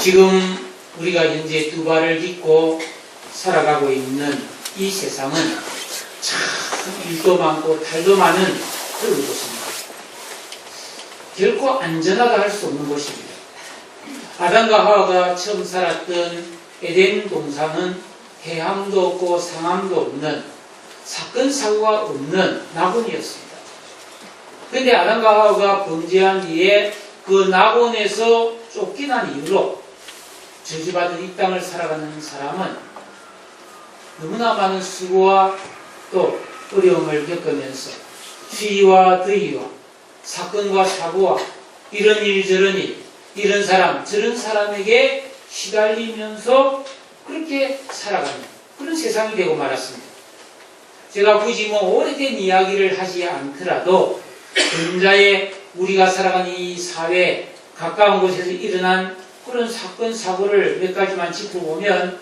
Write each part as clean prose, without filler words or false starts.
지금 우리가 현재 두 발을 딛고 살아가고 있는 이 세상은 참 일도 많고 탈도 많은 그런 곳입니다. 결코 안전하다 할 수 없는 곳입니다. 아담과 하와가 처음 살았던 에덴 동산은 해함도 없고 상함도 없는 사건 사고가 없는 낙원이었습니다. 그런데 아담과 하와가 범죄한 뒤에 그 낙원에서 쫓겨난 이후로 저주받은 이 땅을 살아가는 사람은 너무나 많은 수고와 또 어려움을 겪으면서 추위와 더위와 사건과 사고와 이런 일 저런 일, 이런 사람 저런 사람에게 시달리면서 그렇게 살아가는 그런 세상이 되고 말았습니다. 제가 굳이 오래된 이야기를 하지 않더라도 현자의 우리가 살아가는 이 사회 가까운 곳에서 일어난 그런 사건 사고를 몇 가지만 짚어보면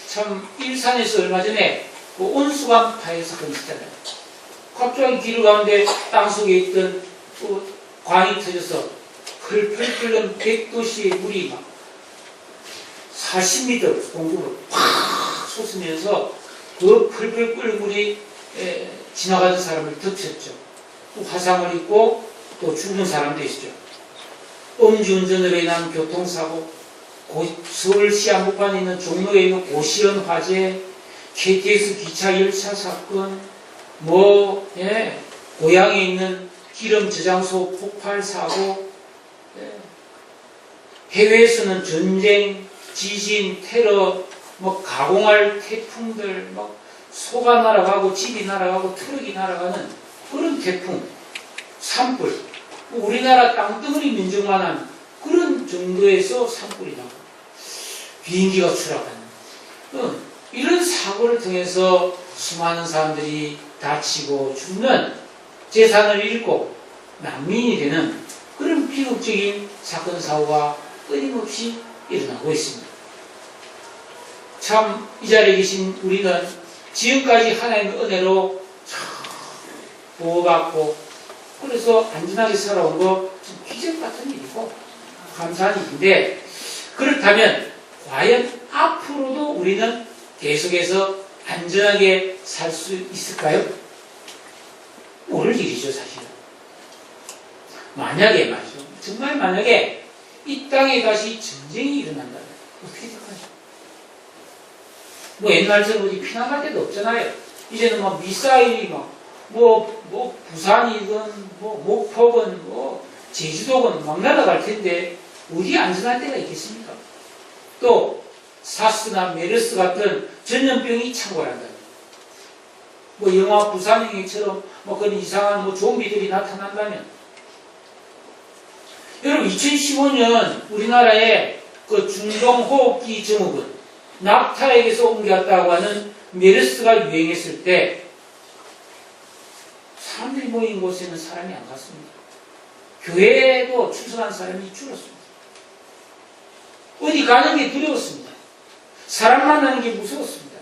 참 일산에서 얼마 전에 그 온수관 파열 사건이 있었잖아요. 갑자기 길 가운데 땅속에 있던 그 관이 터져서 펄펄 끓는 100도씨의 물이 막 40m 공급으로 팍 솟으면서 그 펄펄 끓는 물이 지나가던 사람을 덮쳤죠. 또 화상을 입고 또 죽은 사람도 있었죠. 음주운전으로 인한 교통사고, 서울시 한복판에 있는 종로에 있는 고시원 화재, KTX 기차 열차 사건, 고향에 있는 기름 저장소 폭발 사고, 해외에서는 전쟁, 지진, 테러, 가공할 태풍들, 소가 날아가고 집이 날아가고 트럭이 날아가는 그런 태풍, 산불, 우리나라 땅덩어리 면적만한 그런 정도에서 산불이 나고 비행기가 추락하는 이런 사고를 통해서 수많은 사람들이 다치고 죽는, 재산을 잃고 난민이 되는 그런 비극적인 사건 사고가 끊임없이 일어나고 있습니다. 참 이 자리에 계신 우리는 지금까지 하나님의 은혜로 참 보호받고 그래서 안전하게 살아온 거 좀 기적 같은 일이고 감사한 일인데, 그렇다면 과연 앞으로도 우리는 계속해서 안전하게 살 수 있을까요? 모를 일이죠, 사실은. 만약에 말이죠. 정말 만약에 이 땅에 다시 전쟁이 일어난다면 어떻게 될까요? 옛날처럼 어디 피난 갈 데도 없잖아요. 이제는 미사일이 부산이든 목포든 제주도든 막 날아갈 텐데 어디 안전할 데가 있겠습니까? 또 사스나 메르스 같은 전염병이 창궐한다. 영화 부산행처럼 그런 이상한 좀비들이 나타난다면, 여러분 2015년 우리나라의 그 중동호흡기 증후군 낙타에게서 옮겨왔다고 하는 메르스가 유행했을 때 사람들이 모인 곳에는 사람이 안 갔습니다. 교회에도 출석한 사람이 줄었습니다. 어디 가는 게 두려웠습니다. 사람 만나는 게 무서웠습니다.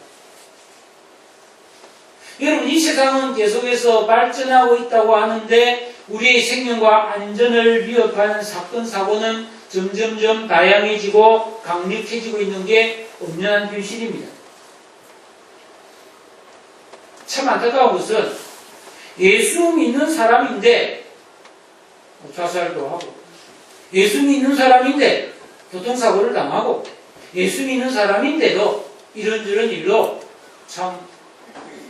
여러분 이 세상은 계속해서 발전하고 있다고 하는데 우리의 생명과 안전을 위협하는 사건 사고는 점점점 다양해지고 강력해지고 있는 게 엄연한 현실입니다. 참 안타까운 것은 예수 믿는 사람인데 자살도 하고, 예수 믿는 사람인데 교통사고를 당하고, 예수 믿는 사람인데도 이런저런 일로 참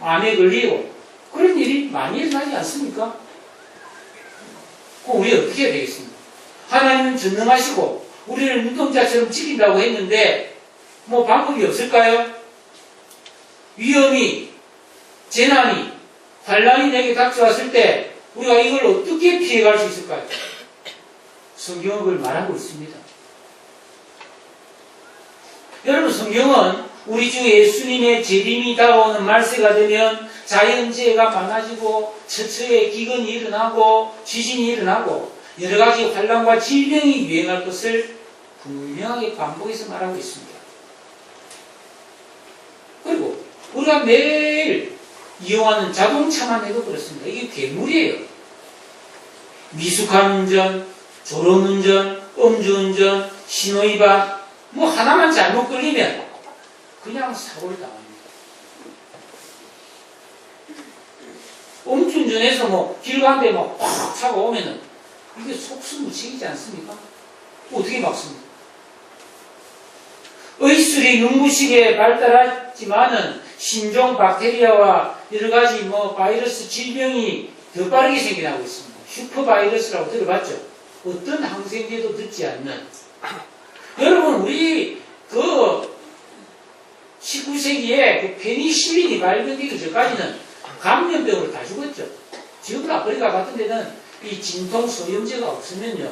암에 걸리고 그런 일이 많이 일어나지 않습니까? 그럼 우리 어떻게 해야 되겠습니까? 하나님은 전능하시고 우리를 눈동자처럼 지킨다고 했는데 방법이 없을까요? 위험이, 재난이, 환란이 내게 닥쳐왔을 때 우리가 이걸 어떻게 피해갈 수 있을까요? 성경은 그걸 말하고 있습니다. 여러분 성경은 우리 주 예수님의 재림이 다가오는 말세가 되면 자연재해가 많아지고 처처에 기근이 일어나고 지진이 일어나고 여러 가지 환란과 질병이 유행할 것을 분명하게 반복해서 말하고 있습니다. 그리고 우리가 매일 이용하는 자동차만 해도 그렇습니다. 이게 괴물이에요. 미숙한 운전, 졸음운전, 음주운전, 신호위반, 뭐 하나만 잘못 걸리면 그냥 사고를 당합니다. 음주운전해서 뭐 길 가는데 확 차가 오면은 이게 속수무책이지 않습니까? 어떻게 막습니까? 의술이 눈부시게 발달했지만은 신종 박테리아와 여러 가지 뭐 바이러스 질병이 더 빠르게 생겨나고 있습니다. 슈퍼바이러스라고 들어봤죠? 어떤 항생제도 듣지 않는. 여러분, 우리 19세기에 그 페니실린이 발견되기 전까지는 감염병으로 다 죽었죠. 지금 아프리카 같은 데는 이 진통소염제가 없으면요.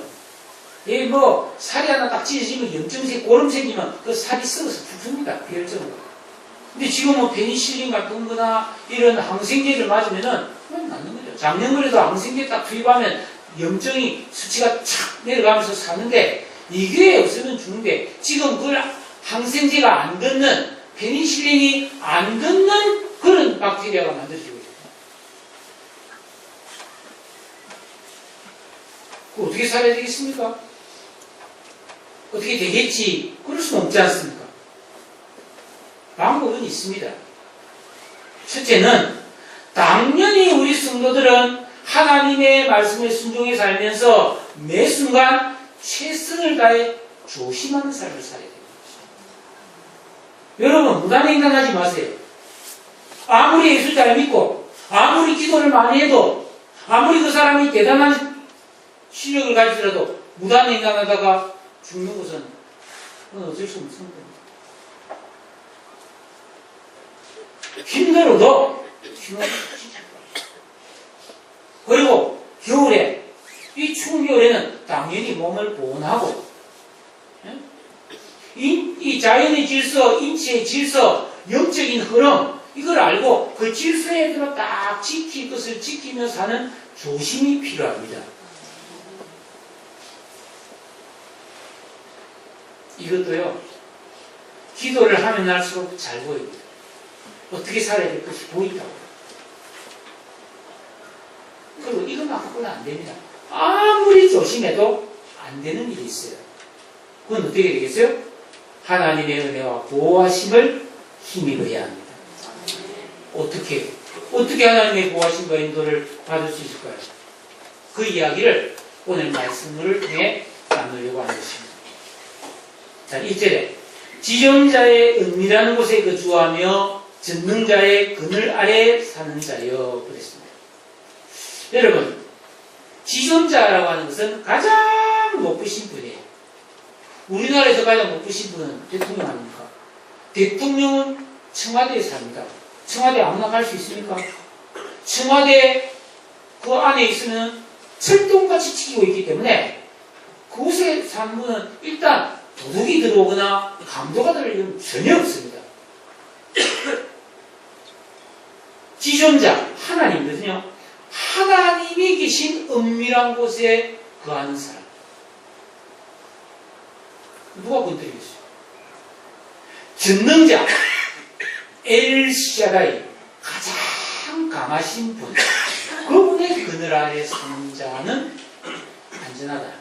뭐 살이 하나 딱 찢어지면 염증색, 고름 생기면 그 살이 썩어서 죽습니다. 비혈증으로. 근데 지금은 페니실린 같은 거나 이런 항생제를 맞으면은 그건 낫는 거죠. 작년거래도 항생제 딱 투입하면 염증이 수치가 착 내려가면서 사는데 이게 없으면 죽는데 지금 그 항생제가 안 듣는 페니실린이 안 듣는 그런 박테리아가 만들어지고 있어요. 어떻게 살아야 되겠습니까? 어떻게 되겠지? 그럴 수는 없지 않습니까? 방법은 있습니다. 첫째는 당연히 우리 성도들은 하나님의 말씀에 순종해 살면서 매 순간 최선을 다해 조심하는 삶을 살아야 됩니다. 여러분, 무단횡단하지 마세요. 아무리 예수 잘 믿고 아무리 기도를 많이 해도 아무리 그 사람이 대단한 실력을 가지더라도 무단횡단하다가 죽는 것은 어쩔 수 없는 겁니다. 힘들어도 그리고 겨울에 이 추운 겨울에는 당연히 몸을 보온하고 이 자연의 질서, 인체의 질서, 영적인 흐름 이걸 알고 그 질서에 들어 딱 지킬 것을 지키며 사는 조심이 필요합니다. 이것도요, 기도를 하면 할수록 잘 보입니다. 어떻게 살아야 될 것이 보인다고. 그리고 이것만 갖고는 안 됩니다. 아무리 조심해도 안 되는 일이 있어요. 그건 어떻게 되겠어요? 하나님의 은혜와 보호하심을 힘입어야 합니다. 어떻게 하나님의 보호하심과 인도를 받을 수 있을까요? 그 이야기를 오늘 말씀을 통해 나누려고 하는 것입니다. 자, 1절에 지존자의 은밀한 곳에 거주하며 전능자의 그늘 아래 사는 자여 그랬습니다. 여러분, 지존자라고 하는 것은 가장 높으신 분이에요. 우리나라에서 가장 높으신 분은 대통령 아닙니까? 대통령은 청와대에 삽니다. 청와대 아무나 갈 수 있습니까? 청와대 그 안에 있으면 철동같이 지키고 있기 때문에 그곳에 사는 분은 일단 도둑이 들어오거나 강도가 들어올 일은 전혀 없습니다. 지존자, 하나님거든요. 하나님이 계신 은밀한 곳에 거하는 사람. 누가 건드리겠어요? 전능자, 엘샤다이, 가장 강하신 분. 그분의 그늘 아래 사는 자는 안전하다.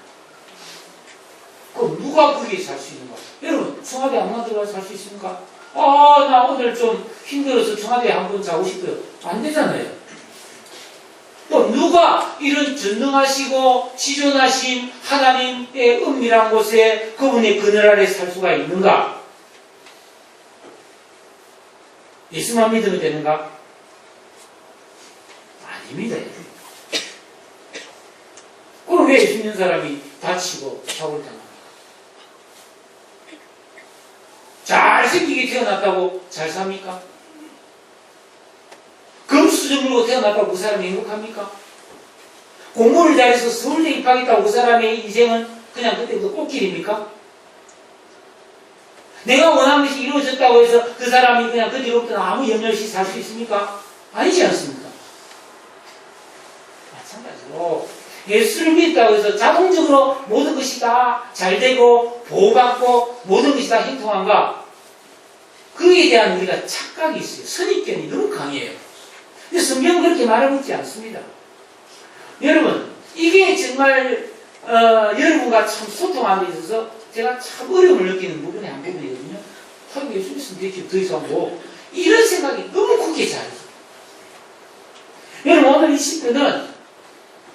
그럼 누가 거기에 살 수 있는가? 여러분, 청와대 아무나 들어가서 살 수 있습니까? 나 오늘 좀 힘들어서 청와대에 한번 자고 싶어요. 안 되잖아요. 또 누가 이런 전능하시고 지존하신 하나님의 은밀한 곳에 그분의 그늘 아래 살 수가 있는가? 예수만 믿으면 되는가? 아닙니다. 그럼 왜 예수 믿는 사람이 다치고 사고를 당합니까? 잘생기게 태어났다고 잘 삽니까? 금수저 물고 태어났다고 그 사람이 행복합니까? 공부를 잘해서 서울대 입학했다고 그 사람의 인생은 그냥 그때부터 꽃길입니까? 내가 원하는 것이 이루어졌다고 해서 그 사람이 그냥 그 뒤로부터 아무 염려 없이 살 수 있습니까? 아니지 않습니까? 마찬가지로 예수를 믿다고 해서 자동적으로 모든 것이 다 잘 되고 보호받고 모든 것이 다 형통한가? 그에 대한 우리가 착각이 있어요. 선입견이 너무 강해요. 근데 성경은 그렇게 말하고 있지 않습니다. 여러분, 이게 정말 여러분과 참 소통하는 데 있어서 제가 참 어려움을 느끼는 부분의 한 부분이거든요. 참 예수 믿으면 되게 더 이상 뭐 이런 생각이 너무 크게 자라요. 여러분 오늘 이 시대는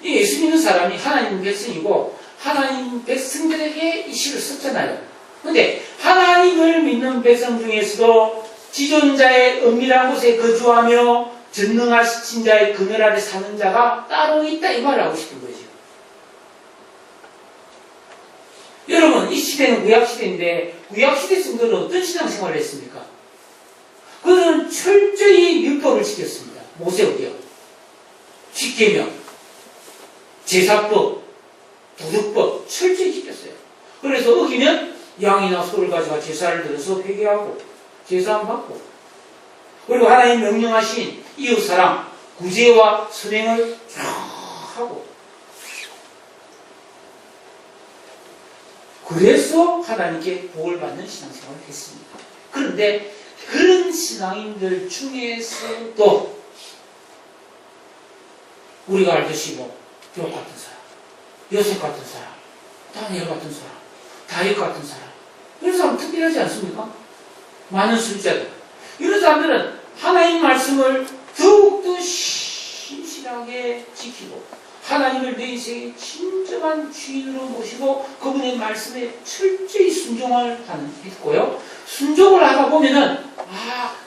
이 예수 믿는 사람이 하나님 백성이고 하나님 백성들에게 이 시를 썼잖아요. 근데 하나님을 믿는 백성 중에서도 지존자의 은밀한 곳에 거주하며 전능하신 자의 그늘 아래 사는 자가 따로 있다 이 말을 하고 싶은 거죠. 여러분 이 시대는 구약시대인데 구약시대 성도는 어떤 신앙생활을 했습니까? 그들은 철저히 율법을 지켰습니다. 모세오경, 십계명, 제사법, 도덕법 철저히 지켰어요. 그래서 어기면 양이나 소를 가져가 제사를 드려서 회개하고 제사함 받고 그리고 하나님 명령하신 이웃사랑, 구제와 선행을 쫙 하고 그래서 하나님께 복을 받는 신앙생활을 했습니다. 그런데 그런 신앙인들 중에서도 우리가 알듯이 뭐 욥 같은 사람, 요셉 같은 사람, 다니엘 같은 사람, 다윗 같은 사람 이런 사람 특별하지 않습니까? 많은 숫자들 이런 사람들은 하나님 말씀을 더욱더 신실하게 지키고 하나님을 내 인생의 진정한 주인으로 모시고 그분의 말씀에 철저히 순종을 했고요. 순종을 하다 보면은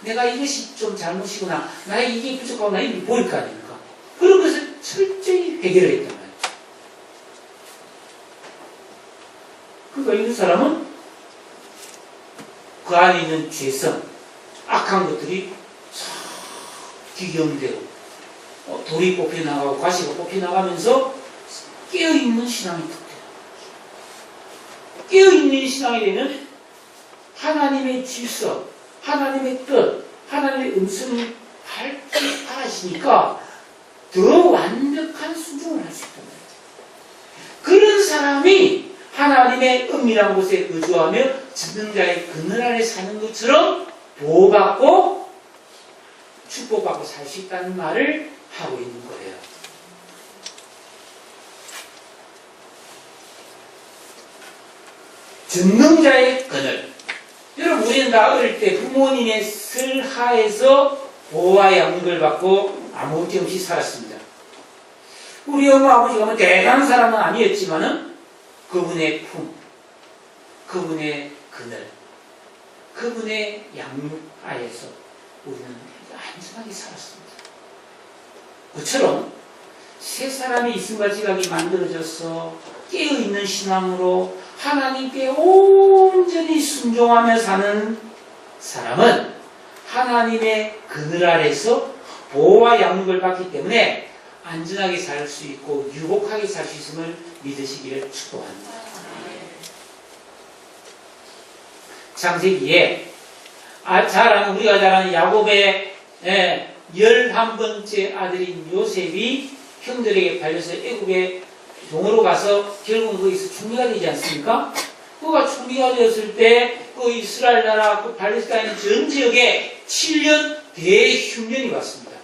내가 이것이 좀 잘못이구나, 나의 이게 부족하구나 이게 보일 거 아닙니까? 그런 것을 철저히 해결을 했단 말이죠. 그러니까 이런 사람은 그 안에 있는 죄성, 악한 것들이 기경대로 돌이 뽑혀나가고 가시가 뽑혀나가면서 깨어있는 신앙이 특돼요. 깨어있는 신앙이 되면 하나님의 질서, 하나님의 뜻, 하나님의 음성이 밝게 알아지니까 더 완벽한 순종을 할 수 있단 말이에요. 그런 사람이 하나님의 은밀한 곳에 거주하며 전능자의 그늘 아래 사는 것처럼 보호받고 축복받고 살 수 있다는 말을 하고 있는 거예요. 전능자의 그늘. 여러분 우리는 다 어릴 때 부모님의 설하에서 보호와 양육을 받고 아무 문제 없이 살았습니다. 우리 엄마 아버지가 뭐 대단한 사람은 아니었지만은 그분의 품, 그분의 그늘, 그분의 양육 하에서 우리는 안전하게 살았습니다. 그처럼 세 사람이 이승과 지각이 만들어져서 깨어있는 신앙으로 하나님께 온전히 순종하며 사는 사람은 하나님의 그늘 아래서 보호와 양육을 받기 때문에 안전하게 살 수 있고 유복하게 살 수 있음을 믿으시기를 축복합니다. 창세기에 우리가 잘 아는 야곱의 11번째 아들인 요셉이 형들에게 팔려서 애국의 종으로 가서 결국은 거기서 총리가 되지 않습니까? 그가 총리가 되었을 때 그 이스라엘 나라 그 팔레스타인 전 지역에 7년 대흉년이 왔습니다.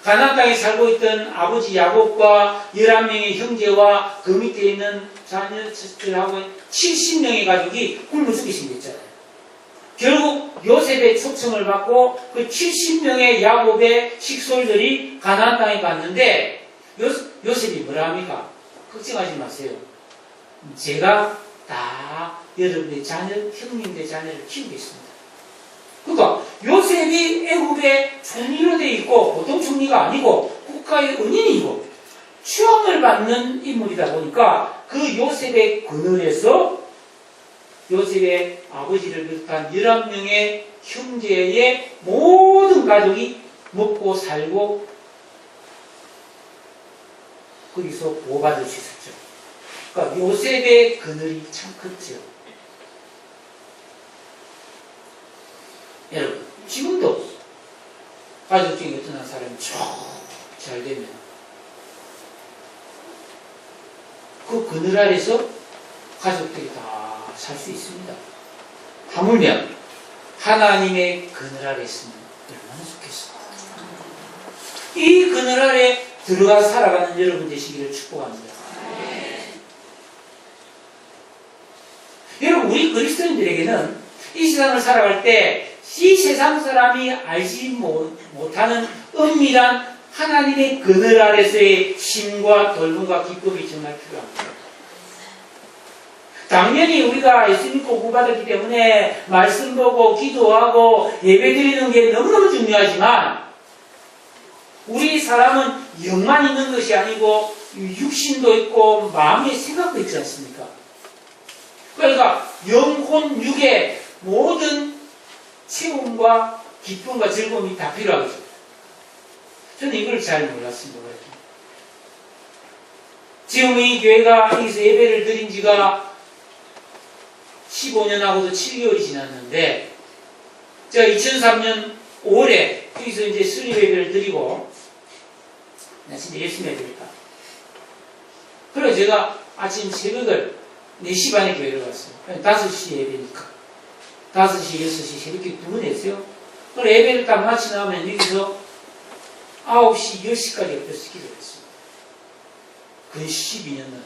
가나안 땅에 살고 있던 아버지 야곱과 11명의 형제와 그 밑에 있는 자녀들하고 70명의 가족이 굶어 죽게 생겼잖아요. 결국 요셉의 초청을 받고 그 70명의 야곱의 식솔들이 가나안 땅에 갔는데 요셉이 뭐라 합니까? 걱정하지 마세요. 제가 다 여러분의 자녀, 형님의 자녀를 키우겠습니다. 그러니까 요셉이 애굽의 총리로 되어 있고 보통 총리가 아니고 국가의 은인이고 추앙을 받는 인물이다 보니까 그 요셉의 그늘에서 요셉의 아버지를 비롯한 11명의 형제의 모든 가족이 먹고 살고 거기서 보호받을 수 있었죠. 그러니까 요셉의 그늘이 참 컸죠. 여러분, 지금도 가족 중에 어떤 한 사람이 잘 되면 그 그늘 아래서 가족들이 다 살 수 있습니다. 하물며 하나님의 그늘 아래 있으면 얼마나 좋겠습니까? 이 그늘 아래 들어가 살아가는 여러분 되시기를 축복합니다. 그럼 우리 그리스도인들에게는 이 세상을 살아갈 때 이 세상 사람이 알지 못하는 은밀한 하나님의 그늘 아래서의 쉼과 돌봄과 기쁨이 정말 필요합니다. 당연히 우리가 예수 믿고 구받았기 때문에 말씀 보고 기도하고 예배 드리는 게 너무너무 중요하지만 우리 사람은 영만 있는 것이 아니고 육신도 있고 마음의 생각도 있지 않습니까? 그러니까 영혼, 육의 모든 체험과 기쁨과 즐거움이 다 필요하죠. 저는 이걸 잘 몰랐습니다. 지금 이 교회가 여기서 예배를 드린 지가 15년하고도 7개월이 지났는데 제가 2003년 5월에 여기서 이제 수리 예배를 드리고 나 진짜 열심히 해야 되겠다. 그래서 제가 아침 새벽을 4시 반에 교회를 갔어요. 5시 예배니까. 5시, 6시 새벽에 2번 했어요. 그래서 예배를 딱 마치 나오면 여기서 9시, 10시까지 옆에서 기도를 했습니다. 근 12년은.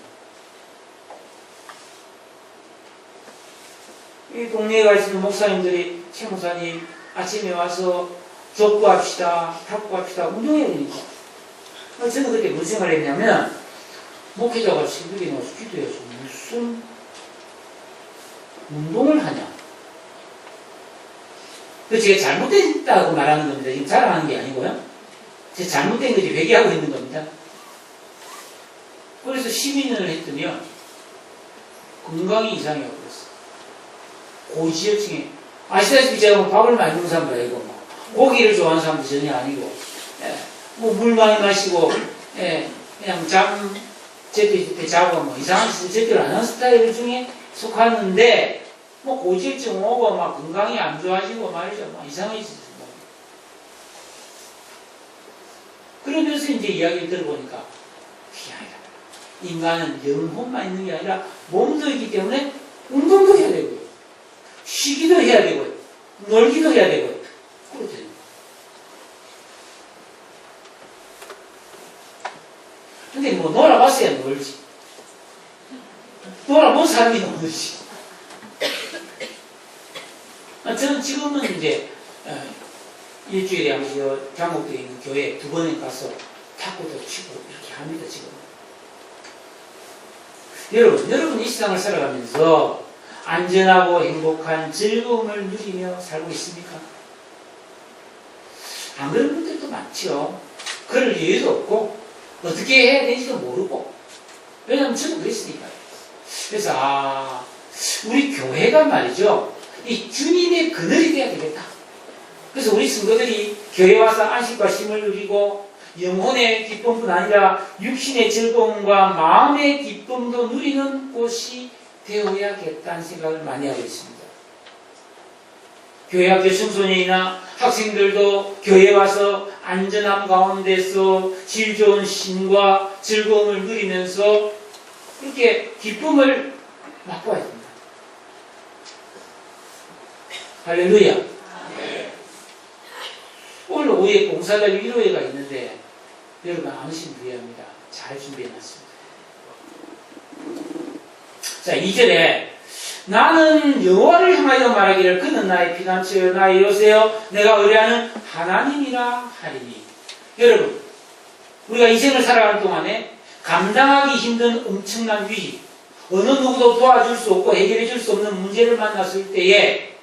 이 동네에 가 있는 목사님들이, 최 목사님, 아침에 와서 족구합시다, 탁구합시다, 운동해야 되니까. 저는 그때 무슨 생각을 했냐면, 목회자가 새벽에 나와서 기도해서 무슨 운동을 하냐. 그 제가 잘못됐다고 말하는 겁니다. 지금 자랑하는 게 아니고요. 제가 잘못된 거지 회개하고 있는 겁니다. 그래서 12년을 했더니요. 건강이 이상해요. 고지혈증에 아시다시피 제가 뭐 밥을 많이 먹는 사람도 아니고 뭐 고기를 좋아하는 사람도 전혀 아니고 뭐 물 많이 마시고 그냥 잠 제때 자고 뭐 이상한 짓을 제대로 안 하는 스타일 중에 속하는데 뭐 고지혈증 오고 막 건강이 안 좋아지고 말이죠. 막 이상해지죠. 그러면서 이제 이야기를 들어보니까 그게 아니라 인간은 영혼만 있는 게 아니라 몸도 있기 때문에 운동도 해야 되고요. 쉬기도 해야 되고요. 놀기도 해야 되고요. 그렇죠. 근데 뭐 놀아봤어야 놀지. 놀아본 사람이 놀지. 저는 지금은 이제 일주일에 한 번 장목도에 있는 교회 2번에 가서 탁구도 치고 이렇게 합니다. 지금. 여러분 이 세상을 살아가면서 안전하고 행복한 즐거움을 누리며 살고 있습니까? 안 그런 분들도 많죠. 그럴 이유도 없고 어떻게 해야 되는지도 모르고 왜냐하면 저도 그랬으니까요. 그래서 우리 교회가 말이죠. 이 주님의 그늘이 돼야 되겠다. 그래서 우리 성도들이 교회 와서 안식과 쉼을 누리고 영혼의 기쁨뿐 아니라 육신의 즐거움과 마음의 기쁨도 누리는 곳이 되어야겠다는 생각을 많이 하고 있습니다. 교회 학교 청소년이나 학생들도 교회에 와서 안전함 가운데서 질 좋은 쉼과 즐거움을 누리면서 그렇게 기쁨을 맛보아야 됩니다. 할렐루야. 네. 오늘 오후에 봉사자리 1호회가 있는데 여러분 안심 부여합니다. 잘 준비해놨습니다. 자, 2절에 나는 여호와를 향하여 말하기를 그는 나의 피난처여 나의 요새여 내가 의뢰하는 하나님이라 하리니. 여러분 우리가 인생을 살아가는 동안에 감당하기 힘든 엄청난 위기, 어느 누구도 도와줄 수 없고 해결해 줄 수 없는 문제를 만났을 때에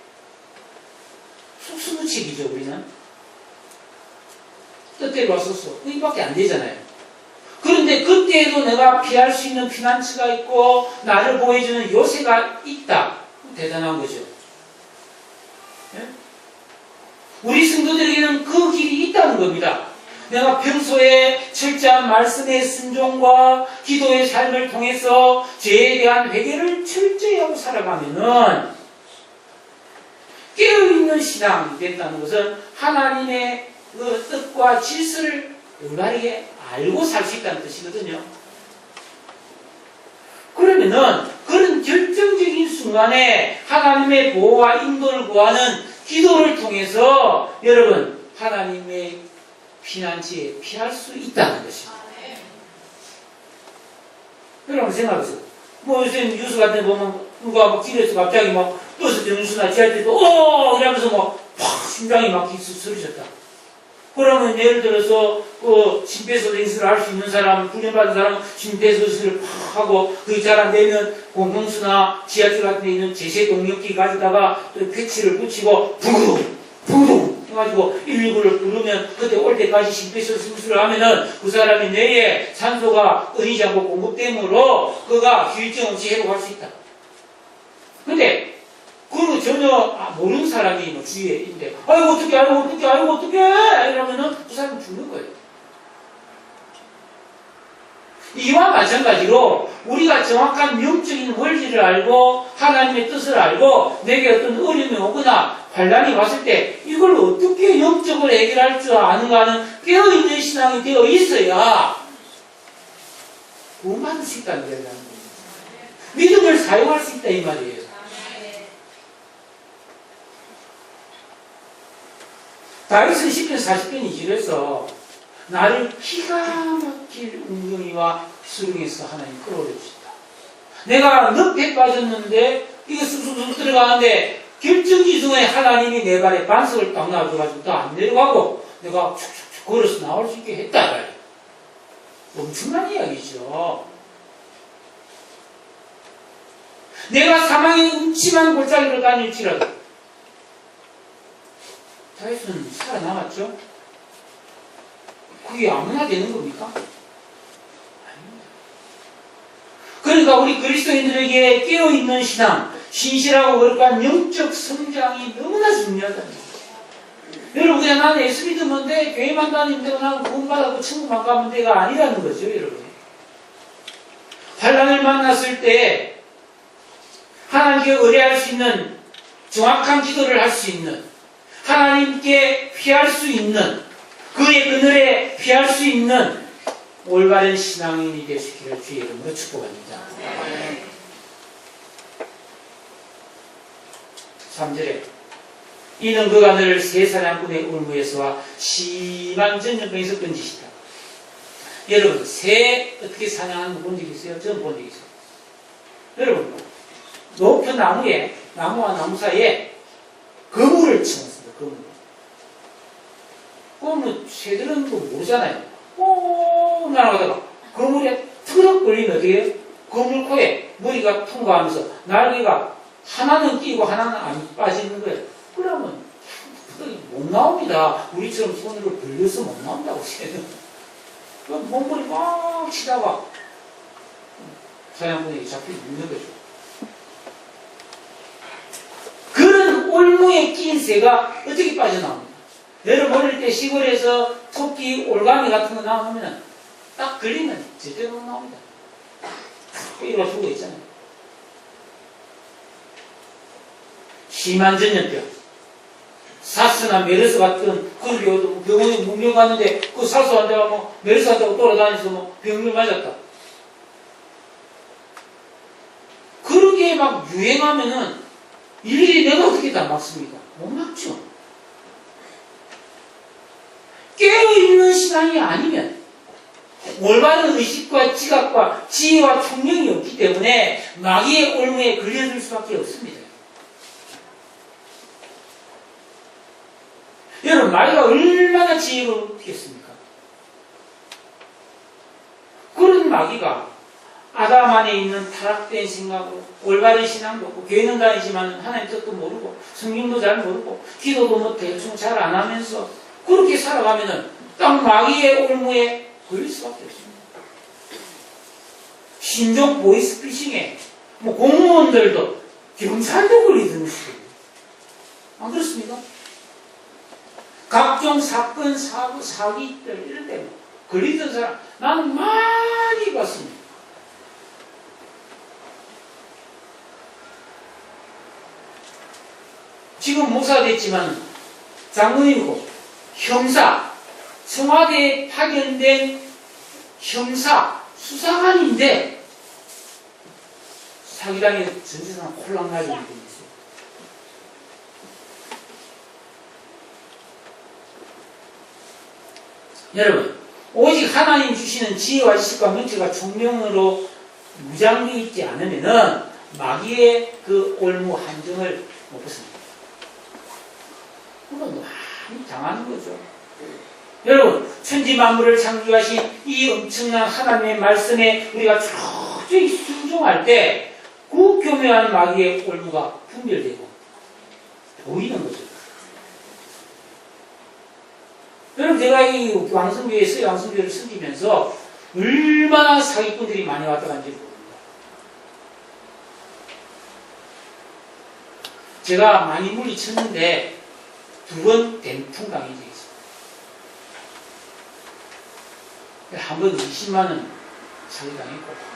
속수무책이죠. 우리는 뜻대로 왔었어. 이밖에 안 되잖아요. 그런데 그때에도 내가 피할 수 있는 피난처가 있고 나를 보호해주는 요새가 있다. 대단한 거죠. 네? 우리 성도들에게는 그 길이 있다는 겁니다. 내가 평소에 철저한 말씀의 순종과 기도의 삶을 통해서 죄에 대한 회개를 철저히 하고 살아가면은 깨어있는 신앙이 된다는 것은 하나님의 그 뜻과 질서를 올바르게 알고 살 수 있다는 뜻이거든요. 그러면은 그런 결정적인 순간에 하나님의 보호와 인도를 구하는 기도를 통해서 여러분 하나님의 피난처에 피할 수 있다는 것입니다. 여러분 생각하세요. 뭐 요새 뉴스 같은 데 보면 누가 막 길에서 갑자기 막 버스 정류소나 지하철에서 이러면서 팍 심장이 막 쓰러졌다. 그러면 예를 들어서 심폐소생술을 할 수 있는 사람, 훈련받은 사람은 심폐소생술을 팍 하고 그게 잘 안 되면 공공수나 지하철 같은 데 있는 제세동력기 가져다가 또 패치를 붙이고 붕붕 해가지고 119를 부르면 그때 올 때까지 심폐소생술을 하면은 그 사람이 뇌에 산소가 끊이지 않고 공급되므로 그가 휴일증 없이 회복할 수 있다. 근데 그거 전혀 모르는 사람이 뭐 주위에 있는데 아이고 어떡해 이러면은 그 사람은 죽는 거예요. 이와 마찬가지로 우리가 정확한 영적인 원리를 알고 하나님의 뜻을 알고 내게 어떤 어려움이 오거나 환난이 왔을 때 이걸 어떻게 영적으로 해결할 줄 아는가 하는 깨어있는 신앙이 되어 있어야 구원받을 수 있다는 거예요. 믿음을 사용할 수 있다 이 말이에요. 다윗은 시편 40편 2절에서 나를 기가 막힐 웅덩이와 수렁에서 하나님 끌어올려주셨다. 내가 늪에 빠졌는데 이거 쑥쑥쑥 들어가는데 결정지중에 하나님이 내 발에 반석을 딱 놔줘가지고 더 안 내려가고 내가 축축축 걸어서 나올 수 있게 했다. 엄청난 이야기죠. 내가 사망의 음침한 골짜기로 다닐지라도 다윗은 살아남았죠? 그게 아무나 되는 겁니까? 아닙니다. 그러니까 우리 그리스도인들에게 깨어있는 신앙, 신실하고 거룩한 영적 성장이 너무나 중요하다는 거예요. 여러분 그냥 나는 예수 믿으면 돼, 교회만 다니면 되고 나는 구원받아도 천국만 가면 돼가 아니라는 거죠. 여러분 환난을 만났을 때 하나님께 의뢰할 수 있는 정확한 기도를 할 수 있는 하나님께 피할 수 있는 그의 그늘에 피할 수 있는 올바른 신앙인이 되시기를 주의 이름으로 축복합니다. 3절에 이는 그가 너를 세 사냥꾼의 울무에서와 심한 전염병에서 건지시다. 여러분 새 어떻게 사냥하는 거 본 적 있어요? 저는 본 적 있어요. 여러분 높은 나무에 나무와 나무 사이에 거물을 치웠습니다. 거물. 그러면 새들은 뭐 모르잖아요. 날아가다가 거물에 트럭 걸리면 어떻게 해요? 거물 코에 머리가 통과하면서 날개가 하나는 끼고 하나는 안 빠지는 거예요. 그러면 못 나옵니다. 우리처럼 손으로 벌려서 못 나온다고 새는. 몸머리 막 치다가 사냥꾼에게 잡혀 있는 거죠. 그런 올무에 낀 새가 어떻게 빠져나옵니까? 여러분 어릴 때 시골에서 토끼, 올가미 같은 거 나오면 딱 걸리면 절대로 못 나옵니다. 이리가 죽어 있잖아요. 심한 전염병, 사스나 메르스 같은 그 병원에 문명 갔는데 그 사스 환자가 뭐 메르스 환자고 돌아다니면서 뭐 병을 맞았다. 그런 게 막 유행하면은 일일이 내가 어떻게 다 막습니까? 못 막죠. 깨어있는 신앙이 아니면 올바른 의식과 지각과 지혜와 총명이 없기 때문에 마귀의 올무에 걸려들 수밖에 없습니다. 여러분 마귀가 얼마나 지혜롭겠습니까? 그런 마귀가 아담 안에 있는 타락된 생각으로 올바른 신앙도 없고 교회는 다니지만 하나님 뜻도 모르고 성경도 잘 모르고 기도도 뭐 대충 잘 안 하면서 그렇게 살아가면은 딱 마귀의 올무에 걸릴 수밖에 없습니다. 신종 보이스피싱에 뭐 공무원들도 경찰도 걸리던 시대예요. 안 그렇습니까? 각종 사건, 사고, 사기들 이런 데 걸리던 사람 나는 많이 봤습니다. 지금 목사가 됐지만 장로님이고 형사, 청와대에 파견된 형사, 수사관인데 사기당해 전세상 콜랑나게 되어 있어요. 여러분 오직 하나님 주시는 지혜와 지식과 명철과 총명으로 무장되어 있지 않으면은 마귀의 그 올무 함정을 못 벗습니다. 그건 많이 당하는 거죠. 여러분, 천지 만물을 창조하신 이 엄청난 하나님의 말씀에 우리가 철저히 순종할 때 그 교묘한 마귀의 올무가 분별되고 보이는 거죠. 여러분, 제가 이 왕성교회에서 왕성교회를 섬기면서 얼마나 사기꾼들이 많이 왔다 간지 모릅니다. 제가 많이 물리쳤는데 2번 den풍 당한 적이 있어요. 한 번 20만원 사기당했고.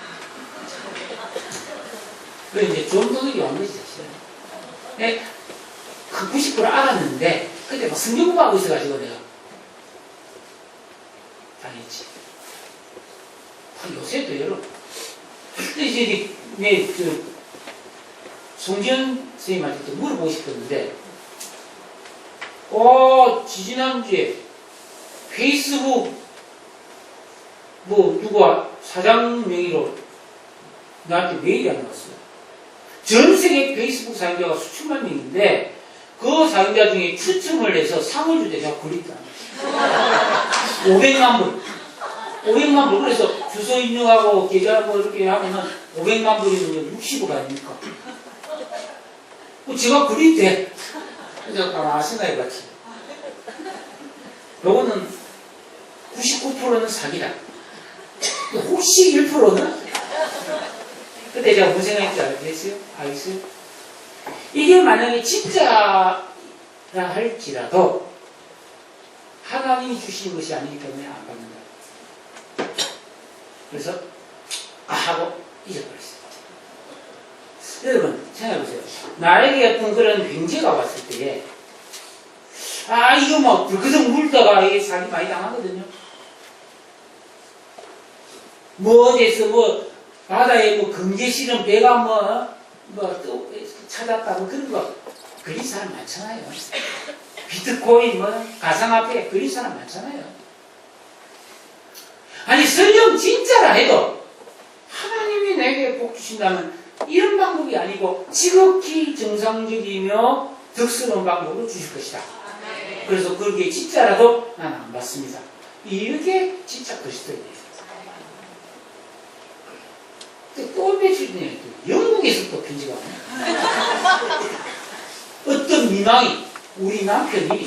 그래서 이제 존도들이 온 거지, 사실은. 네, 한 90% 알았는데, 그때 막 성경 공부하고 있어가지고 내가 당했지. 요새도 여러분. 근데 이제 내 송지현 선생님한테 또 물어보고 싶었는데, 지지난주에 페이스북 누가 사장 명의로 나한테 메일이 안 왔어요. 전 세계 페이스북 사용자가 수천만 명인데 그 사용자 중에 추첨을 해서 상을 주대 내가 걸렸다. 500만 불. 500만 불. 그래서 주소 입력하고 계좌 이렇게 하면은 500만 불이면 60억 아닙니까? 제가 걸렸대. 그래서 가만히 생각해봤지. 요거는 99%는 사기다. 혹시 1%는? 그때 제가 무슨 생각인지 알겠어요? 이게 만약에 진짜라 할지라도 하나님이 주신 것이 아니기 때문에 안 받는다. 그래서 하고 잊어버렸어요. 여러분 생각해보세요. 나에게 어떤 그런 횡재가 왔을 때에 이거 막 불그덕 물다가 이게 사기 많이 당하거든요. 어디서 바다에 금괴 실은 배가 또 찾았다고 그런 거 그린 사람 많잖아요. 비트코인 가상화폐 그린 사람 많잖아요. 아니 설령 진짜라 해도 하나님이 내게 복 주신다면 이런 방법이 아니고 지극히 정상적이며 덕스러운 방법으로 주실 것이다. 그래서 그게 진짜라도 나는 안 받습니다. 이렇게 진짜 그리스도인이에요. 또 며칠 전에 영국에서 또 편지가 와요. 어떤 민왕이 우리 남편이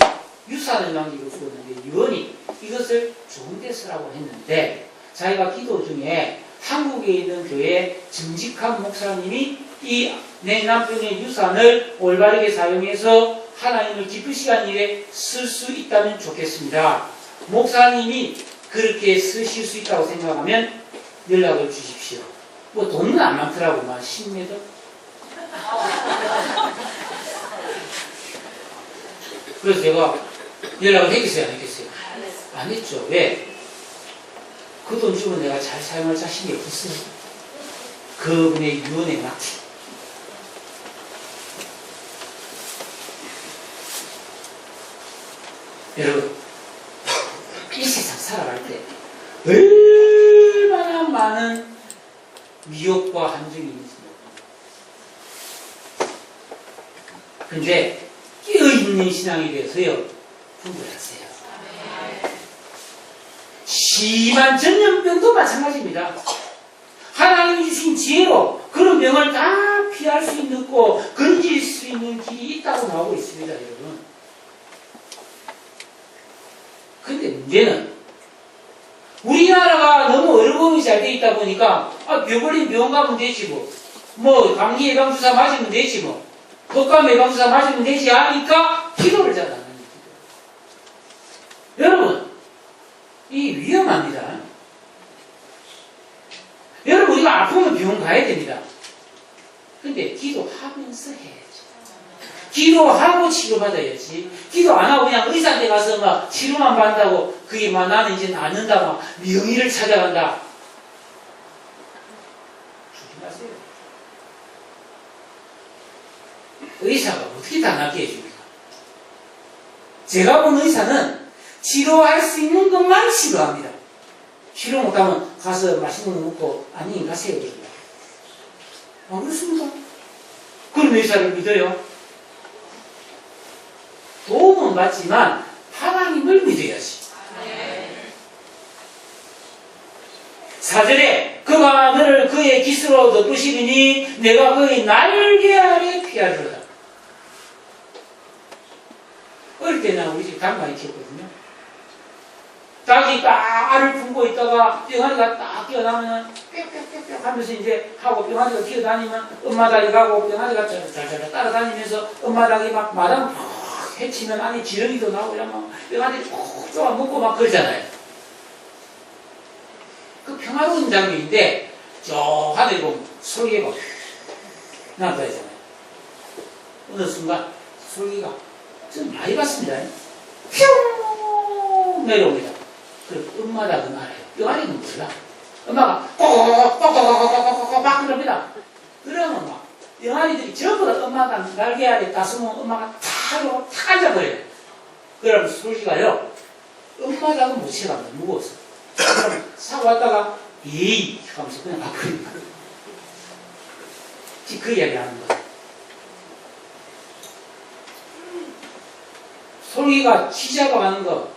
유산을 남기고 죽었는데 유언이 이것을 좋은 데 쓰라고 했는데 자기가 기도 중에 한국에 있는 교회 정직한 목사님이 내 남편의 유산을 올바르게 사용해서 하나님을 기쁘시게 하는 일에 쓸 수 있다면 좋겠습니다. 목사님이 그렇게 쓰실 수 있다고 생각하면 연락을 주십시오. 돈은 안 많더라고만 10m. 그래서 제가 연락을 했겠어요, 안 했겠어요? 안 했죠. 왜? 그 돈 주면 내가 잘 사용할 자신이 없었어요. 그분의 유언에 맞게. 여러분, 이 세상 살아갈 때 얼마나 많은 미혹과 함정이 있는지 모릅니다. 근데 깨어있는 신앙에 대해서요 분별하세요. 심한 전염병도 마찬가지입니다. 하나님이 주신 지혜로 그런 병을 다 피할 수 있는 거 건질 수 있는 길이 있다고 나오고 있습니다. 여러분. 근데 문제는 우리나라가 너무 어려움이 잘 돼 있다 보니까 병 걸리면 병원 가면 되지 감기 예방주사 맞으면 되지 독감 예방주사 맞으면 되지 하니까 기도를 잘 안 합니다. 여러분 이 위험합니다. 여러분 우리가 아프면 병원 가야 됩니다. 근데 기도하면서 해야지. 기도하고 치료받아야지. 기도 안 하고 그냥 의사한테 가서 치료만 받는다고 그게 나는 이제 낫는다 명의를 찾아간다. 조심하세요. 의사가 어떻게 다 낫게 해줍니까? 제가 본 의사는 치료할 수 있는 것만 치료합니다. 치료 못하면 가서 맛있는 거 먹고 안녕히 가세요. 안 그렇습니까? 그럼 의사를 믿어요? 도움은 받지만 하나님을 믿어야지. 4절에 그가 너를 그의 깃으로 덮으시리니 내가 그의 날개 아래 피하리로다. 어릴 때는 우리 집 닭 많이 키웠거든요. 닭이 딱 알을 품고 있다가 병아리가 딱 뛰어나면 빽빽빽빽 하면서 이제 하고 병아리가 뛰어다니면 엄마 닭이 가고 병아리가 잘 따라다니면서 엄마 닭이 막 마당 팍 해치면 안에 지렁이도 나오고 막 병아리 푹 쪼아 먹고 막 그러잖아요. 그 평화로운 장면인데 저 하늘에 보면 솔개가 나타나잖아요. 어느 순간 솔개가 좀 많이 봤습니다. 뿅 내려옵니다. 그럼 엄마다 그 말이에요. 병아리는 몰라. 엄마가 꼭꼭꼭꼭꼭꼭꼭꼭 막 그럽니다. 그러면 막 병아리들이 전부 다 엄마가 날개 아래 따스면 엄마가 탁 앉아버려요. 그러면 솔개가요. 엄마다는 못 채갑니다. 무거워서. 그럼 사고 왔다가 에이 하면서 그냥 가버립니다. 지금 그 이야기 하는 거예요. 솔개가 치자고 하는 거.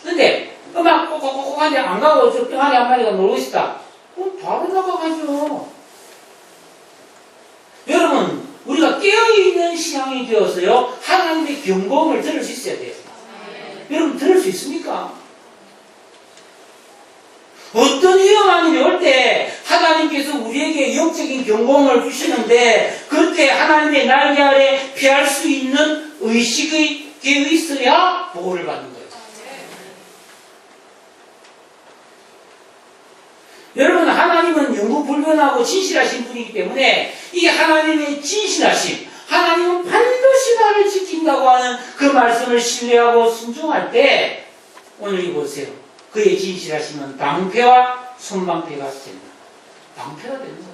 근데 음악 꼭꼭꼭 하는데 안 가고 저 병아리 한 마리가 놀고 있다. 그럼 바로 나가가죠. 여러분 우리가 깨어있는 신앙이 되어서요 하나님의 경고음을 들을 수 있어야 돼요. 여러분 들을 수 있습니까? 어떤 위험한 일이 올 때 하나님께서 우리에게 영적인 경고음을 주시는데 그때 하나님의 날개 아래 피할 수 있는 의식이 되어 있어야 보호를 받는 거예요. 여러분 하나님은 영구불변하고 진실하신 분이기 때문에 이 하나님의 진실하심, 하나님은 반드시 나를 지킨다고 하는 그 말씀을 신뢰하고 순종할 때 오늘 이 보세요. 그의 진실하심은 방패와 손방패가 됩니다. 방패가 되는 거예요.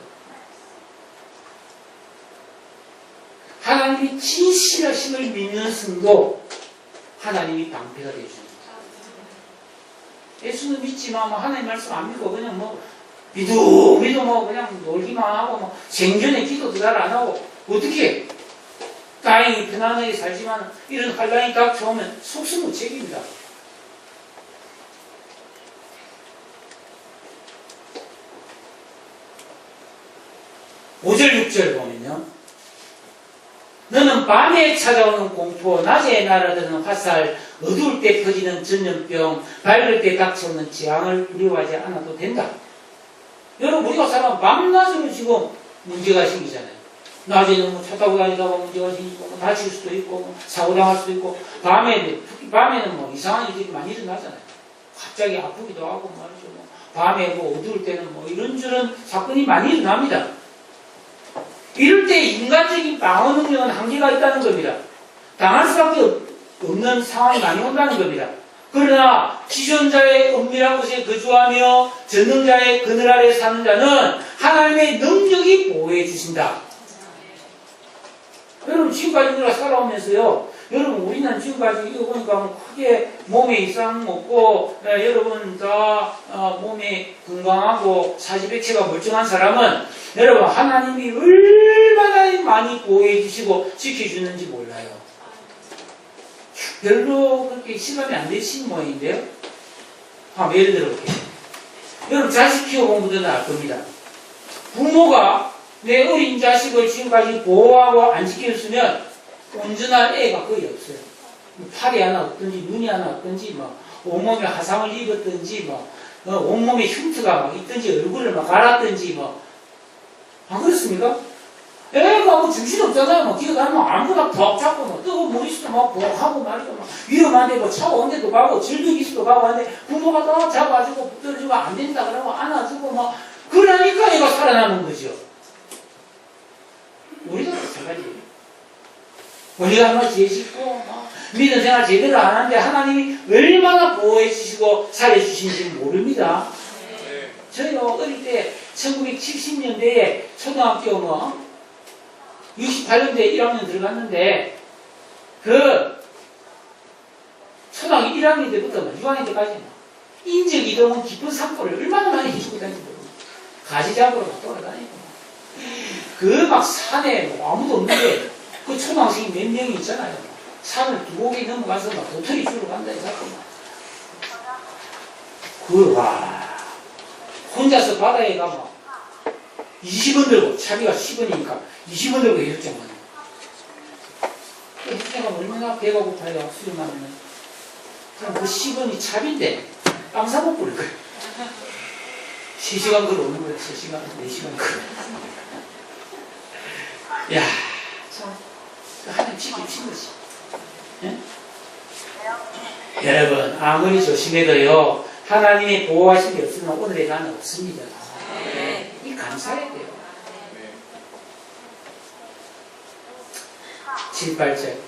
하나님이 진실하심을 믿는 성도 하나님이 방패가 되어줍니다. 예수는 믿지만 뭐 하나님 말씀 안 믿고 그냥 뭐 믿어 뭐 그냥 놀기만 하고 뭐 생전에 기도도 잘 안 하고 어떻게 다행히 편안하게 살지만 이런 환란이 닥쳐오면 속수무책입니다. 5절 6절 보면요. 너는 밤에 찾아오는 공포, 낮에 날아드는 화살, 어두울 때 퍼지는 전염병, 밝을 때 닥쳐오는 재앙을 두려워하지 않아도 된다. 여러분 우리가 살면 밤낮으로 지금 문제가 생기잖아요. 낮에는 뭐 차 타고 다니다가 문제가 생기고 뭐 다칠 수도 있고 뭐 사고 당할 수도 있고 밤에는 뭐 이상한 일들이 많이 일어나잖아요. 갑자기 아프기도 하고 말이죠. 뭐 밤에 뭐 어두울 때는 뭐 이런저런 사건이 많이 일어납니다. 이럴 때 인간적인 방어 능력은 한계가 있다는 겁니다. 당할 수밖에 없는 상황이 많이 온다는 겁니다. 그러나 지존자의 은밀한 곳에 거주하며 전능자의 그늘 아래 사는 자는 하나님의 능력이 보호해 주신다. 여러분 지금까지 우리가 살아오면서요. 여러분 우리는 지금까지 이거 보니까 뭐 크게 몸에 이상 없고 여러분 다 몸이 건강하고 사지백체가 멀쩡한 사람은 여러분 하나님이 얼마나 많이 보호해 주시고 지켜주는지 몰라요. 별로 그렇게 실감이 안 되시는 모양인데요. 한번 예를 들어볼게요. 여러분 자식 키워본 분들은 알 겁니다. 부모가 내 어린 자식을 지금까지 보호하고 안 지켜줬으면 온전한 애가 거의 없어요. 팔이 하나 없든지 눈이 하나 없든지 뭐 온몸에 화상을 입었든지 뭐 온몸에 흉터가 막 있든지 얼굴을 막 갈았든지 뭐 안 그렇습니까? 애가 뭐 정신없잖아요. 뭐 기어다니면 아무거나 벅 잡고 뭐 뜨거운 물 있어도 막 하고 말이죠. 막 위험한데 뭐 차가 온데도 가고 질병이 있어도 가고 하는데 부모가 다 잡아주고 붙들어주고 안 된다 그러고 안아주고 막 그러니까 애가 살아나는 거죠. 우리도 마찬가지예요. 우리가 뭐 죄짓고 믿음 생활 제대로 안 하는데 하나님이 얼마나 보호해 주시고 살려주신지 모릅니다. 네. 저희가 어릴 때 1970년대에 초등학교 뭐 68년도에 1학년 들어갔는데 그 초등학교 1학년 때부터 6학년 때까지 인적 이동은 기쁜 산보를 얼마나 많이 해주고 다니고 가지 잡으러 돌아다니고 그 막 산에 뭐 아무도 없는데 그 초등학생이 몇 명이 있잖아요. 산을 2곡이 넘어가서 막 도토리 주러 간다 해서 와 혼자서 바다에 가면 20원 들고 차비가 10원이니까 20원 들고 해수욕장 가는 그 해수욕장 가면 얼마나 배가 고파요. 수련하면 그럼 그 10원이 차비인데 빵 사먹고 그럴 거예요. 3시간 걸어오는 거예요. 3시간 4시간 걸어. 야 참 하나님 지키신 거지. 예? 여러분 아무리 조심해도요 하나님의 보호하심이 없으면 오늘의 나는 없습니다. 이 감사해야 돼요. 7, 8절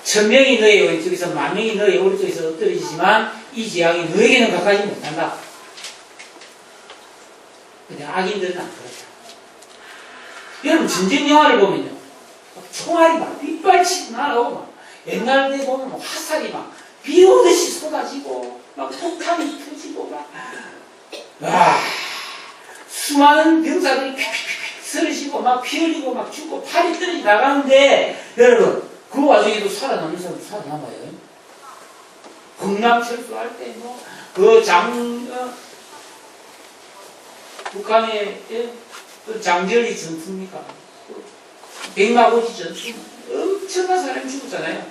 1000명이 너의 왼쪽에서 10,000명이 너의 오른쪽에서 엎드러지지만 이 재앙이 너에게는 가까이 못한다. 근데 악인들은 안 그렇다. 여러분 전쟁 영화를 보면요 총알이 막 빗발치고 날아오고 막 옛날에 보면 막 화살이 막 비 오듯이 쏟아지고 막 폭탄이 터지고 막 수많은 병사들이 픽픽픽 쓰러지고 막 피 흘리고 막 죽고 팔이 떨어지 나가는데 여러분 그 와중에도 살아남는 사람 살아남아요. 경남철수할 때 뭐 북한의 그 장절리 전투입니까? 백마고지 전투 엄청난 사람이 죽었잖아요.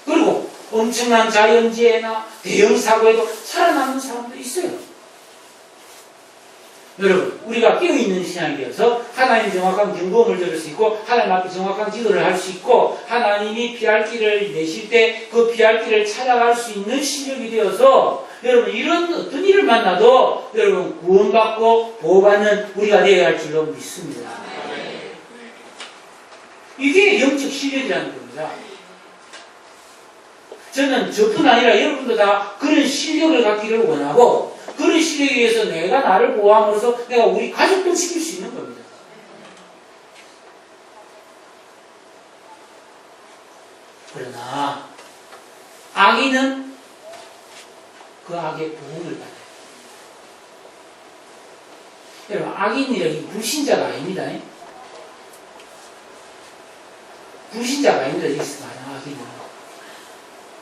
그리고 엄청난 자연재해나 대형 사고에도 살아남는 사람도 있어요. 여러분 우리가 깨어있는 신앙이 되어서 하나님 정확한 경고음을 들을 수 있고 하나님 앞에 정확한 기도를 할 수 있고 하나님이 피할 길을 내실 때 그 피할 길을 찾아갈 수 있는 실력이 되어서 여러분 이런 어떤 일을 만나도 여러분 구원받고 보호받는 우리가 되어야 할 줄로 믿습니다. 이게 영적 실력이라는 겁니다. 저는 저뿐 아니라 여러분도 다 그런 실력을 갖기를 원하고 그런 실력에 의해서 내가 나를 보호함으로써 내가 우리 가족도 지킬 수 있는 겁니다. 그러나 악인은 그 악의 보응을 받아요. 여러분 악인이란 불신자가 아닙니다. 불신자가 아닙니다. 여기서 말하는 악인은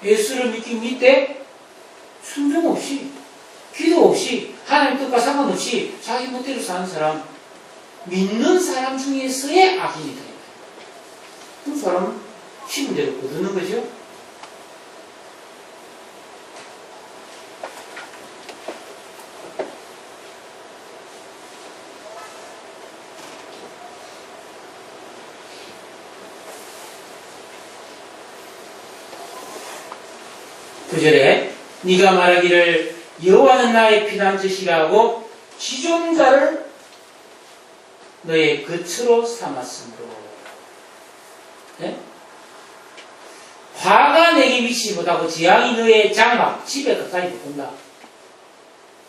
예수를 믿때 순종 없이 기도 없이 하나님 뜻과 상관없이 자기 멋대로 사는 사람 믿는 사람 중에서의 악인이 돼요. 그 사람은 심은 대로 거두는 거죠. 구절에 네가 말하기를 여호와는 나의 피난처시라고 지존자를 너의 거처로 삼았으므로 네? 화가 내게 미치지 못하고 재앙이 너의 장막 집에 가까이 못 온다.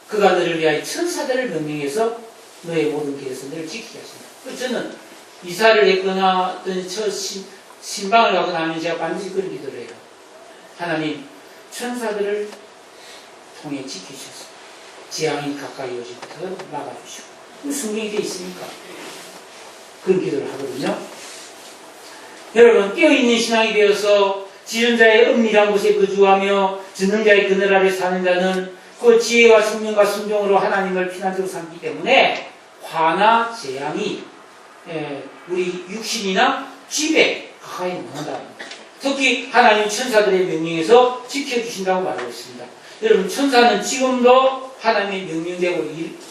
그가 너를 위하여 천사들을 명령해서 너의 모든 길에서 너를 지키게 하신다. 저는 이사를 했거나 어떤 신방을 가거나 하면 제가 반드시 그런 기도를 해요. 하나님 천사들을 통해 지키셔서 재앙이 가까이 오지 못하도록 막아주시고 성경에 되어 있으니까 그런 기도를 하거든요. 여러분 깨어있는 신앙이 되어서 지존자의 은밀한 곳에 거주하며 전능자의 그늘 아래 사는 자는 그 지혜와 성령과 순종으로 하나님을 피난처로 삼기 때문에 화나 재앙이 우리 육신이나 집에 가까이 못 온다. 특히 하나님 천사들의 명령에서 지켜주신다고 말하고 있습니다. 여러분 천사는 지금도 하나님의 명령대로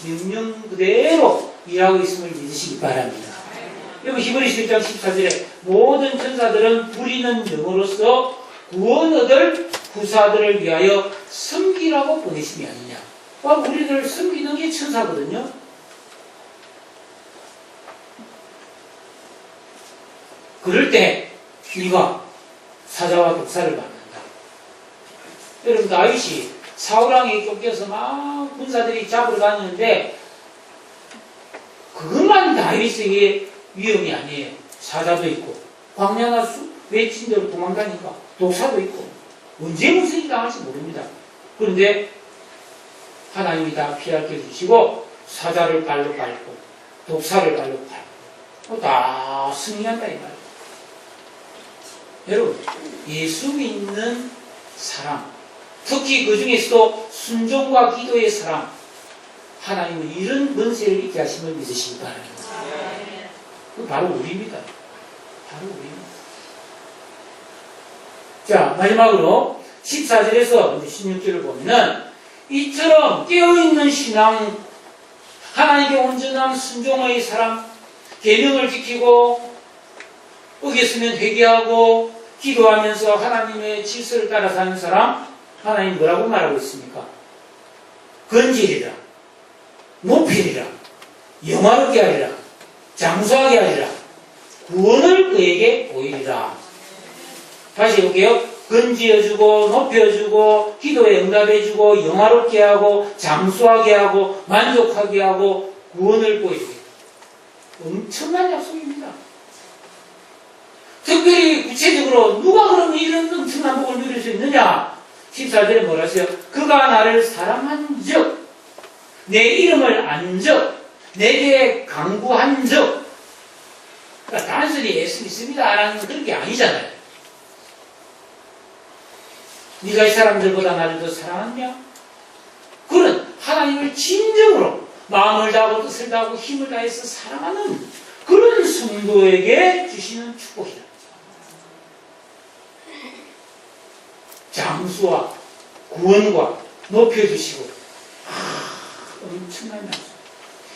명령 그대로 일하고 있음을 믿으시기 바랍니다. 여러분 히브리서 1장 14절에 모든 천사들은 부리는 영으로서 구원 얻을 구사들을 위하여 섬기라고 보내심이 아니냐. 우리를 섬기는 게 천사거든요. 그럴 때 네가 사자와 독사를 받는다. 여러분 다윗이 사울왕에게 쫓겨서 막 군사들이 잡으러 다니는데 그것만 다윗에게 위험이 아니에요. 사자도 있고 광야나 외친 대로 도망가니까 독사도 있고 언제 무슨 일이 당할지 모릅니다. 그런데 하나님이 다 피하게 해주시고 사자를 발로 밟고 독사를 발로 밟고 다 승리한다 이 말이에요. 여러분, 예수 믿는 사람, 특히 그 중에서도 순종과 기도의 사람, 하나님은 이런 권세를 있게 하심을 믿으시기 바랍니다. 그 바로 우리입니다. 바로 우리입니다. 자, 마지막으로 14절에서 16절을 보면은 이처럼 깨어있는 신앙, 하나님께 온전한 순종의 사람, 계명을 지키고 어겼으면 회개하고 기도하면서 하나님의 질서를 따라 사는 사람, 하나님 뭐라고 말하고 있습니까? 건지리라, 높이리라, 영화롭게 하리라, 장수하게 하리라, 구원을 그에게 보이리라. 다시 해볼게요. 건지어주고 높여주고 기도에 응답해주고 영화롭게 하고 장수하게 하고 만족하게 하고 구원을 보여주게. 엄청난 약속입니다. 특별히 구체적으로 누가 그러면 이런 엄청난 복을 누릴 수 있느냐? 14절에 뭐라 하세요? 그가 나를 사랑한 적, 내 이름을 안 적, 내게 강구한 적. 그러니까 단순히 예수 믿습니다 라는 그런 게 아니잖아요. 네가 이 사람들보다 나를 더 사랑하냐? 그런 하나님을 진정으로 마음을 다하고 뜻을 다하고 힘을 다해서 사랑하는 그런 성도에게 주시는 축복이다. 장수와 구원과 높여주시고 엄청난 말씀.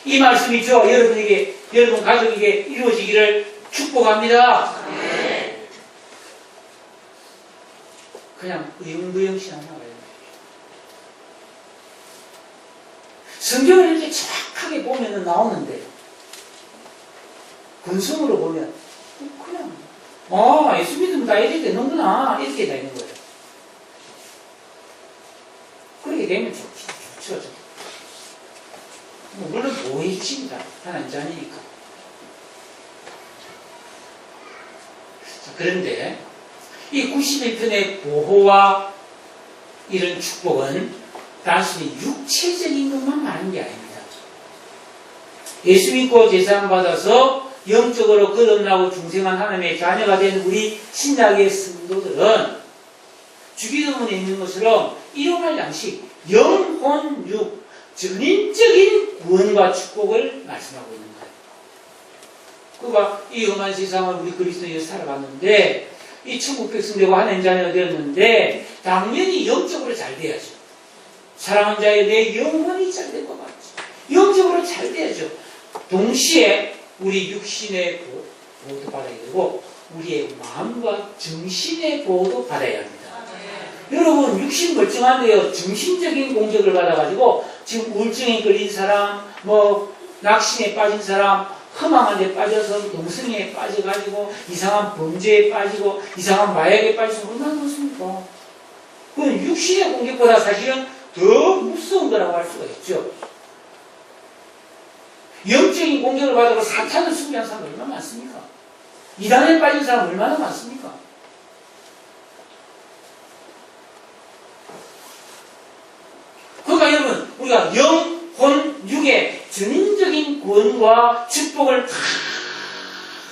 이 말씀이죠. 여러분에게, 여러분 가족에게 이루어지기를 축복합니다. 네. 그냥 의용부영 신앙 나가요. 성경을 이렇게 정확하게 보면 나오는데 근성으로 보면 그냥 예수 믿으면 다 이렇게 되는구나 이렇게 되는 거예요. 그렇게 되면 좋죠. 물론 모의집니다. 하나님 자녀니까. 그런데 이 91편의 보호와 이런 축복은 단순히 육체적인 것만 말하는 게 아닙니다. 예수 믿고 제사함 받아서 영적으로 거듭나고 중생한 하나님의 자녀가 된 우리 신약의 성도들은 주기도문에 있는 것처럼 일용할 양식, 영혼, 육, 전인적인 구원과 축복을 말씀하고 있는 거예요. 그가 이 험한 세상을 우리 그리스도인이 살아갔는데 이 천국 백성 되고 하나님 자녀가 되었는데 당연히 영적으로 잘 돼야죠. 사랑하는 자의 내 영혼이 잘 될 것 같죠. 영적으로 잘 돼야죠. 동시에 우리 육신의 보호도 받아야 되고 우리의 마음과 정신의 보호도 받아야 합니다. 여러분 육신 멀쩡한데요. 정신적인 공격을 받아가지고 지금 우울증에 걸린 사람, 낙심에 빠진 사람, 허망한 데 빠져서 동성애에 빠져가지고 이상한 범죄에 빠지고 이상한 마약에 빠져서 얼마나 많습니까? 그건 육신의 공격보다 사실은 더 무서운 거라고 할 수가 있죠. 영적인 공격을 받아서 사탄을 숭배한 사람 얼마나 많습니까? 이단에 빠진 사람 얼마나 많습니까? 그러니까 여러분 우리가 영, 혼, 육의 전인적인 구원과 축복을 다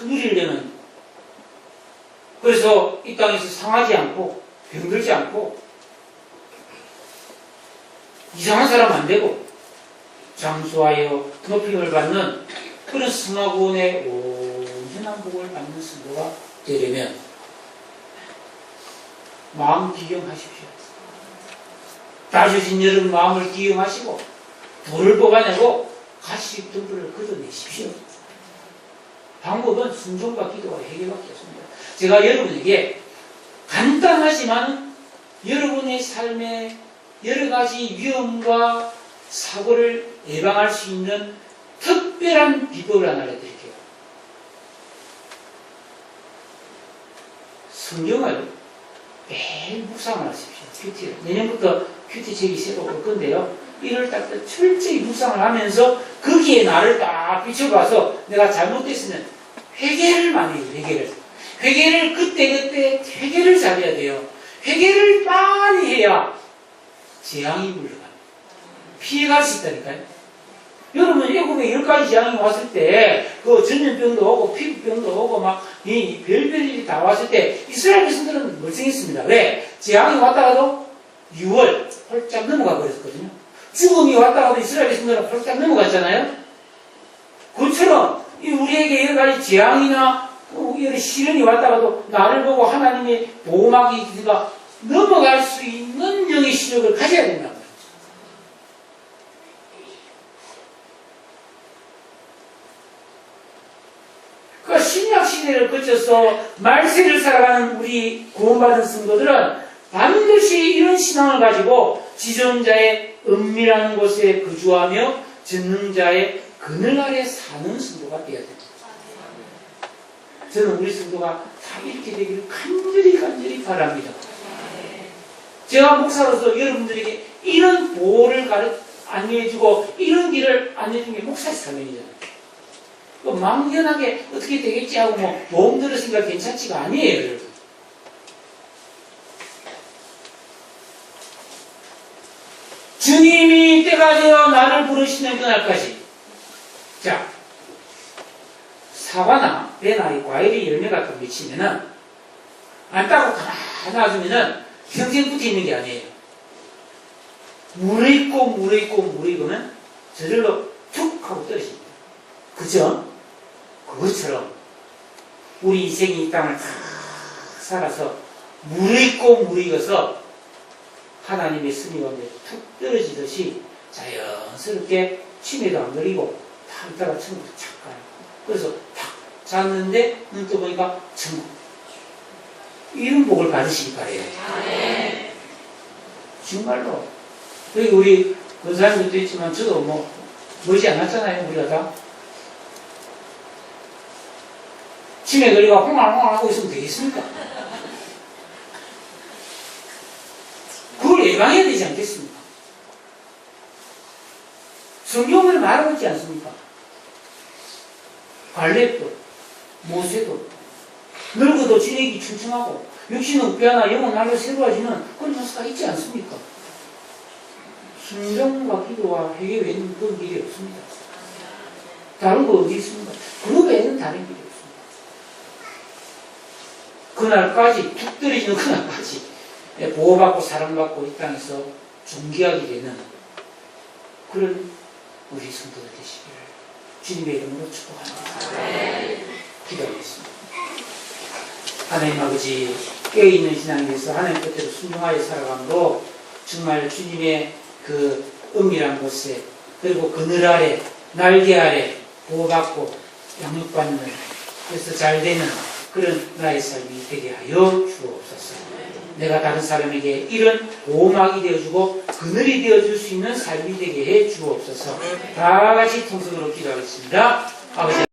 누리려면 그래서 이 땅에서 상하지 않고 병들지 않고 이상한 사람 안 되고 장수하여 높임을 받는 그런 승하구원의 온전한 복을 받는 성도가 되려면 마음 기경하십시오. 다져진 여러분 마음을 기경하시고 돌을 뽑아내고 가시 등불을 걷어내십시오. 방법은 순종과 기도와 회개밖에 없습니다. 제가 여러분에게 간단하지만 여러분의 삶에 여러 가지 위험과 사고를 예방할 수 있는 특별한 비법을 하나 알려드릴게요. 성경을 매일 묵상을 하십시오. 큐티를. 내년부터 큐티 책이 새로 올 건데요. 1월달 때 철저히 묵상을 하면서 거기에 나를 딱 비춰봐서 내가 잘못됐으면 회개를 많이 해요. 회개를 그때 회개를 잘해야 돼요. 회개를 많이 해야 재앙이 물러갑니다. 피해갈 수 있다니까요. 여러분, 애국에 10가지 재앙이 왔을 때, 그 전염병도 오고, 피부병도 오고, 막, 이 별별 일이 다 왔을 때, 이스라엘 백성들은 멀쩡했습니다. 왜? 재앙이 왔다가도 6월 홀짝 넘어가 버렸거든요. 죽음이 왔다가도 이스라엘 백성들은 홀짝 넘어갔잖아요? 그처럼, 우리에게 여러 가지 재앙이나, 여러 시련이 왔다가도 나를 보고 하나님의 보호막이가 넘어갈 수 있는 영의 시력을 가져야 된다. 그 신약 시대를 거쳐서 말세를 살아가는 우리 구원받은 성도들은 반드시 이런 신앙을 가지고 지존자의 은밀한 곳에 거주하며 전능자의 그늘 아래 사는 성도가 되어야 됩니다. 저는 우리 성도가 다 이렇게 되기를 간절히 바랍니다. 제가 목사로서 여러분들에게 이런 보호를 안내해주고 이런 길을 안내해주는 게 목사의 사명이잖아요. 막연하게 어떻게 되겠지 하고 도움 들었으니까 괜찮지가 아니에요, 여러분. 주님이 때가 되어 나를 부르시는 그날까지. 자, 사과나 배나 이 과일이 열매가 또 맺히면은 안 따고 가만히 놔두면은 평생 붙어 있는 게 아니에요. 물에 익으면 저절로 툭 하고 떨어집니다. 그죠? 그것처럼 우리 인생이 이 땅을 다 살아서 물에 익어서 하나님의 승리 가운데 툭 떨어지듯이 자연스럽게 치매도 안 걸리고 다 있다가 천국도 착 가요. 그래서 탁 잤는데 눈 떠보니까 천국. 이런 복을 받으시기 바래요. 정말로. 여기 우리 권사님들도 있지만 저도 머지 않았잖아요. 우리가 다. 치매 걸리가 홍알홍알 하고 있으면 되겠습니까? 그걸 예방해야 되지 않겠습니까? 성경을 말하고 있지 않습니까? 갈렙도, 모세도, 늙어도 진액이 충청하고, 육신은 우뼈하나 영은 날로 새로워지는 그런 요소가 있지 않습니까? 순종과 기도와 회개 외에는 그런 길이 없습니다. 다른 거 어디 있습니까? 그 외에는 다른 길이 없습니다. 그날까지, 툭 떨어지는 그날까지 보호받고 사랑받고 이 땅에서 존귀하게 되는 그런 우리 성도들 되시기를 주님의 이름으로 축복합니다. 기도하겠습니다. 하나님 아버지, 깨어있는 신앙에 대해서 하나님 뜻대로 순종하여 살아감으로 정말 주님의 그 은밀한 곳에 그리고 그늘 아래 날개 아래 보호받고 양육받는 그래서 잘되는 그런 나의 삶이 되게 하여 주옵소서. 내가 다른 사람에게 이런 보호막이 되어주고 그늘이 되어줄 수 있는 삶이 되게 해 주옵소서. 다 같이 통성으로 기도하겠습니다. 아버지.